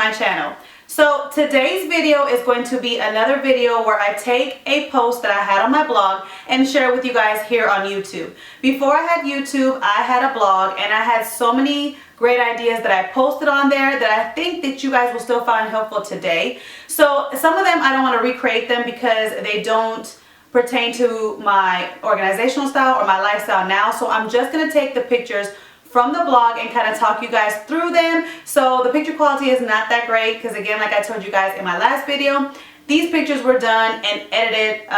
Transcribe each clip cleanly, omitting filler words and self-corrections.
my channel. So today's video is going to be another video where I take a post that I had on my blog and share it with you guys here on YouTube. Before I had YouTube, I had a blog and I had so many great ideas that I posted on there that I think that you guys will still find helpful today. So some of them I don't want to recreate them because they don't pertain to my organizational style or my lifestyle now. So I'm just going to take the pictures from the blog and kind of talk you guys through them. So the picture quality is not that great because, again, like I told you guys in my last video, these pictures were done and edited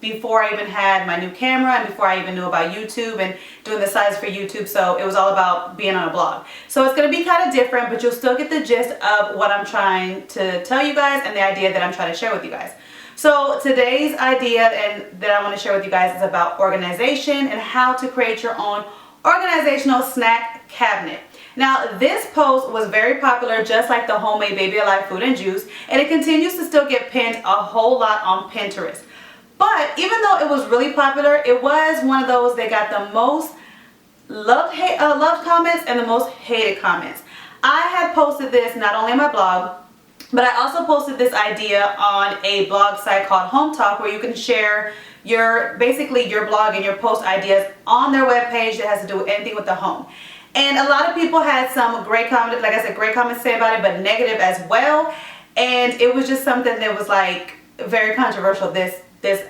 before I even had my new camera and before I even knew about YouTube and doing the size for YouTube. So it was all about being on a blog. So it's going to be kind of different, but you'll still get the gist of what I'm trying to tell you guys and the idea that I'm trying to share with you guys. So today's idea and that I want to share with you guys is about organization and how to create your own organizational snack cabinet. Now this post was very popular, just like the homemade Baby Alive food and juice, and it continues to still get pinned a whole lot on Pinterest. But even though it was really popular, it was one of those that got the most loved comments and the most hated comments. I had posted this not only on my blog, but I also posted this idea on a blog site called Home Talk, where you can share basically your blog and your post ideas on their webpage that has to do with anything with the home. And a lot of people had some great comments, like I said, great comments to say about it, but negative as well. And it was just something that was like very controversial, this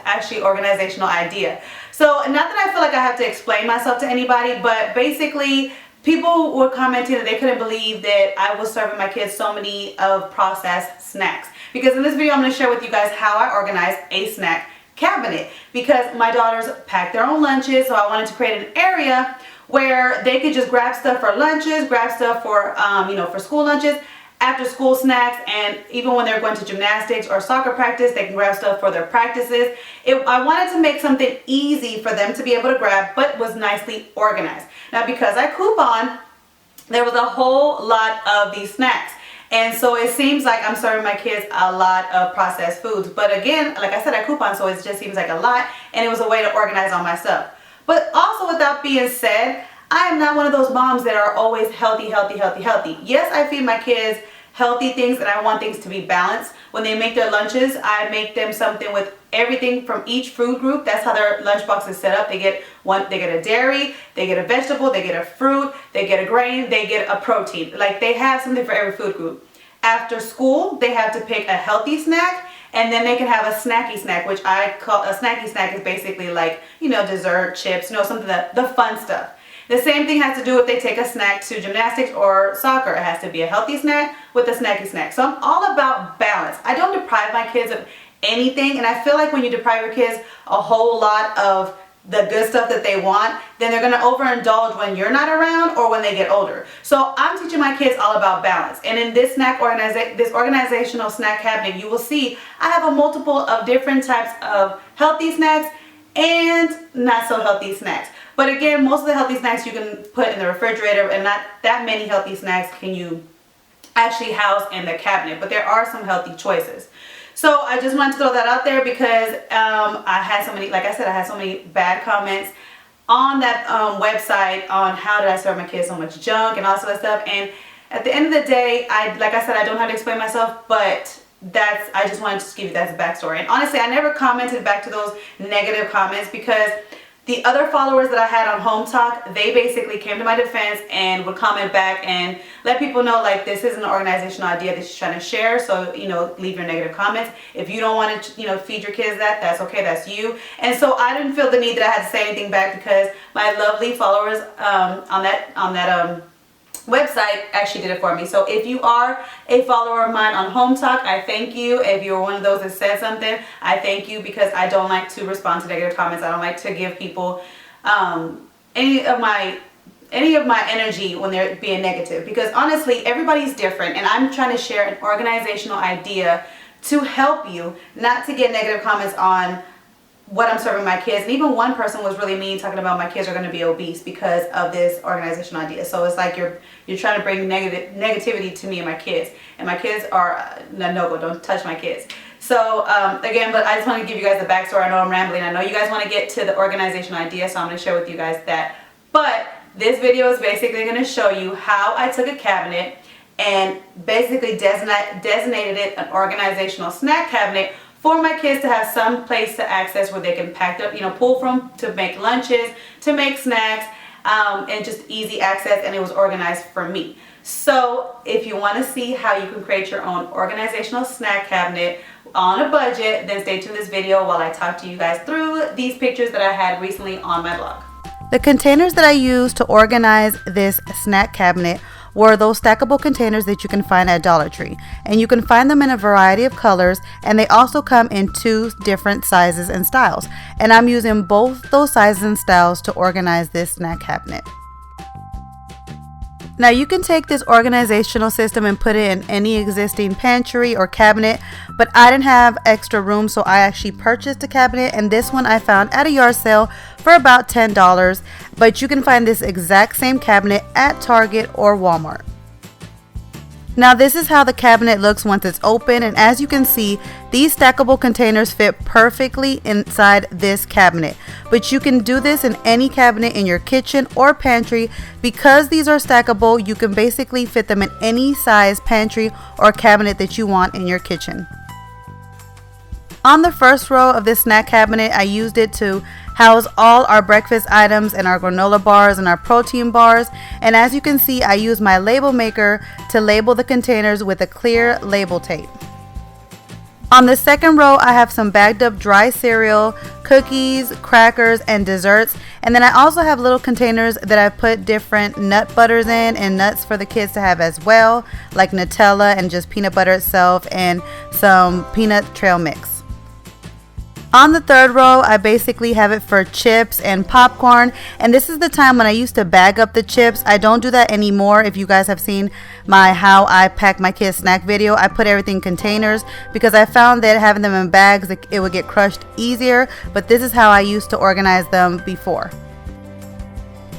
actually organizational idea. So not that I feel like I have to explain myself to anybody, but basically people were commenting that they couldn't believe that I was serving my kids so many of processed snacks. Because in this video I'm going to share with you guys how I organize a snack cabinet, because my daughters pack their own lunches, so I wanted to create an area where they could just grab stuff for lunches, grab stuff for for school lunches, after school snacks, and even when they're going to gymnastics or soccer practice, they can grab stuff for their practices. I wanted to make something easy for them to be able to grab, but was nicely organized. Now because I coupon, there was a whole lot of these snacks. And so it seems like I'm serving my kids a lot of processed foods. But again, like I said, I coupon, so it just seems like a lot. And it was a way to organize all my stuff. But also, with that being said, I am not one of those moms that are always healthy, healthy, healthy, healthy. Yes, I feed my kids healthy things and I want things to be balanced. When they make their lunches, I make them something with everything from each food group. That's how their lunchbox is set up. They get a dairy, they get a vegetable, they get a fruit, they get a grain, they get a protein. Like, they have something for every food group. After school, they have to pick a healthy snack, and then they can have a snacky snack, which I call a snacky snack is basically like, dessert, chips, something the fun stuff. The same thing has to do if they take a snack to gymnastics or soccer. It has to be a healthy snack with a snacky snack. So I'm all about balance. I don't deprive my kids of anything, and I feel like when you deprive your kids a whole lot of the good stuff that they want, then they're going to overindulge when you're not around or when they get older. So I'm teaching my kids all about balance. And in this organizational snack cabinet, you will see I have a multiple of different types of healthy snacks and not so healthy snacks. But again, most of the healthy snacks you can put in the refrigerator, and not that many healthy snacks can you actually house in the cabinet. But there are some healthy choices. So I just wanted to throw that out there because I had so many, like I said, I had so many bad comments on that website on how did I serve my kids so much junk and all that stuff. And at the end of the day, like I said, I don't have to explain myself, but I just wanted to give you that backstory. And honestly, I never commented back to those negative comments because the other followers that I had on Home Talk, they basically came to my defense and would comment back and let people know, like, this is an organizational idea that she's trying to share. So, leave your negative comments. If you don't want to, feed your kids that's okay. That's you. And so I didn't feel the need that I had to say anything back because my lovely followers on that website actually did it for me. So if you are a follower of mine on Home Talk, I thank you. If you're one of those that said something, I thank you, because I don't like to respond to negative comments. I don't like to give people any of my energy when they're being negative, because honestly everybody's different, and I'm trying to share an organizational idea to help you, not to get negative comments on what I'm serving my kids. And even one person was really mean, talking about my kids are going to be obese because of this organizational idea. So it's like you're trying to bring negativity to me and my kids, and my kids are no-go. Don't touch my kids. So again, but I just want to give you guys the backstory. I know I'm rambling. I know you guys want to get to the organizational idea, so I'm going to share with you guys that. But this video is basically going to show you how I took a cabinet and basically designated it an organizational snack cabinet for my kids to have some place to access where they can pack up, pull from to make lunches, to make snacks, and just easy access, and it was organized for me. So if you want to see how you can create your own organizational snack cabinet on a budget, then stay tuned this video while I talk to you guys through these pictures that I had recently on my blog. The containers that I used to organize this snack cabinet were those stackable containers that you can find at Dollar Tree, and you can find them in a variety of colors, and they also come in 2 different sizes and styles, and I'm using both those sizes and styles to organize this snack cabinet. Now you can take this organizational system and put it in any existing pantry or cabinet, but I didn't have extra room, so I actually purchased a cabinet, and this one I found at a yard sale for about $10, but you can find this exact same cabinet at Target or Walmart. Now this is how the cabinet looks once it's open, and as you can see, these stackable containers fit perfectly inside this cabinet. But you can do this in any cabinet in your kitchen or pantry. Because these are stackable, you can basically fit them in any size pantry or cabinet that you want in your kitchen. On the first row of this snack cabinet, I used it to house all our breakfast items and our granola bars and our protein bars. And as you can see, I use my label maker to label the containers with a clear label tape. On the second row, I have some bagged up dry cereal, cookies, crackers, and desserts. And then I also have little containers that I put different nut butters in and nuts for the kids to have as well, like Nutella and just peanut butter itself and some peanut trail mix. On the third row, I basically have it for chips and popcorn, and this is the time when I used to bag up the chips. I don't do that anymore. If you guys have seen my how I pack my kids snack video, I put everything in containers because I found that having them in bags, it would get crushed easier, but this is how I used to organize them before.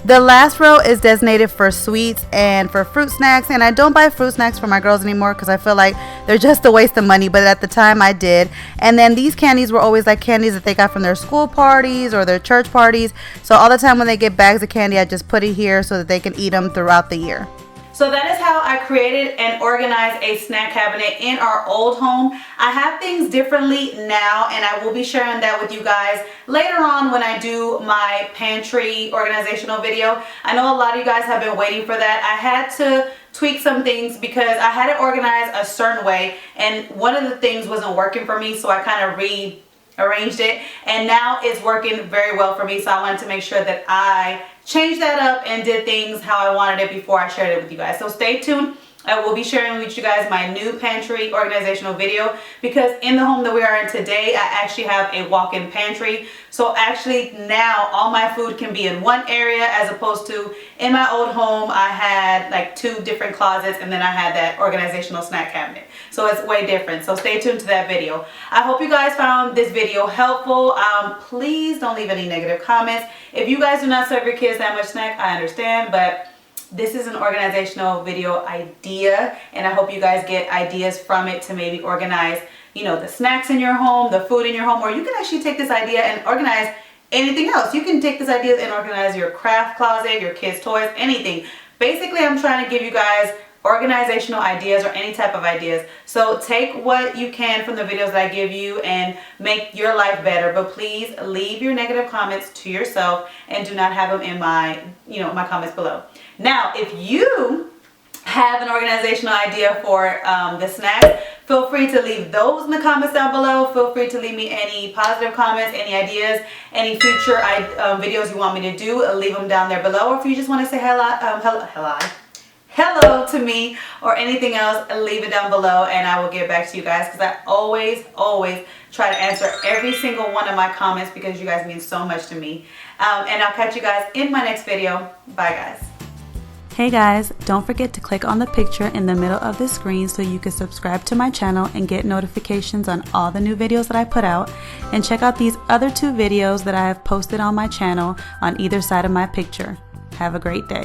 The last row is designated for sweets and for fruit snacks, and I don't buy fruit snacks for my girls anymore because I feel like they're just a waste of money, but at the time I did. And then these candies were always like candies that they got from their school parties or their church parties, so all the time when they get bags of candy, I just put it here so that they can eat them throughout the year. So that is how I created and organized a snack cabinet in our old home. I have things differently now, and I will be sharing that with you guys later on when I do my pantry organizational video. I know a lot of you guys have been waiting for that. I had to tweak some things because I had it organized a certain way, and one of the things wasn't working for me, so I kind of rearranged it, and now it's working very well for me. So I wanted to make sure that I changed that up and did things how I wanted it before I shared it with you guys. So stay tuned. I will be sharing with you guys my new pantry organizational video because in the home that we are in today, I actually have a walk-in pantry. So actually now all my food can be in one area, as opposed to in my old home I had like 2 different closets, and then I had that organizational snack cabinet. So it's way different. So stay tuned to that video. I hope you guys found this video helpful. Please don't leave any negative comments. If you guys do not serve your kids that much snack, I understand, but this is an organizational video idea, and I hope you guys get ideas from it to maybe organize, the snacks in your home, the food in your home, or you can actually take this idea and organize anything else. You can take this idea and organize your craft closet, your kids' toys, anything. Basically, I'm trying to give you guys organizational ideas or any type of ideas. So take what you can from the videos that I give you and make your life better, but please leave your negative comments to yourself and do not have them in my comments below. Now, if you have an organizational idea for the snacks, feel free to leave those in the comments down below. Feel free to leave me any positive comments, any ideas, any future videos you want me to do. Leave them down there below. Or if you just want to say hello to me or anything else, leave it down below and I will get back to you guys, because I always try to answer every single one of my comments because you guys mean so much to me. And I'll catch you guys in my next video. Bye guys. Hey guys, don't forget to click on the picture in the middle of the screen so you can subscribe to my channel and get notifications on all the new videos that I put out, and check out these other 2 videos that I have posted on my channel on either side of my picture. Have a great day.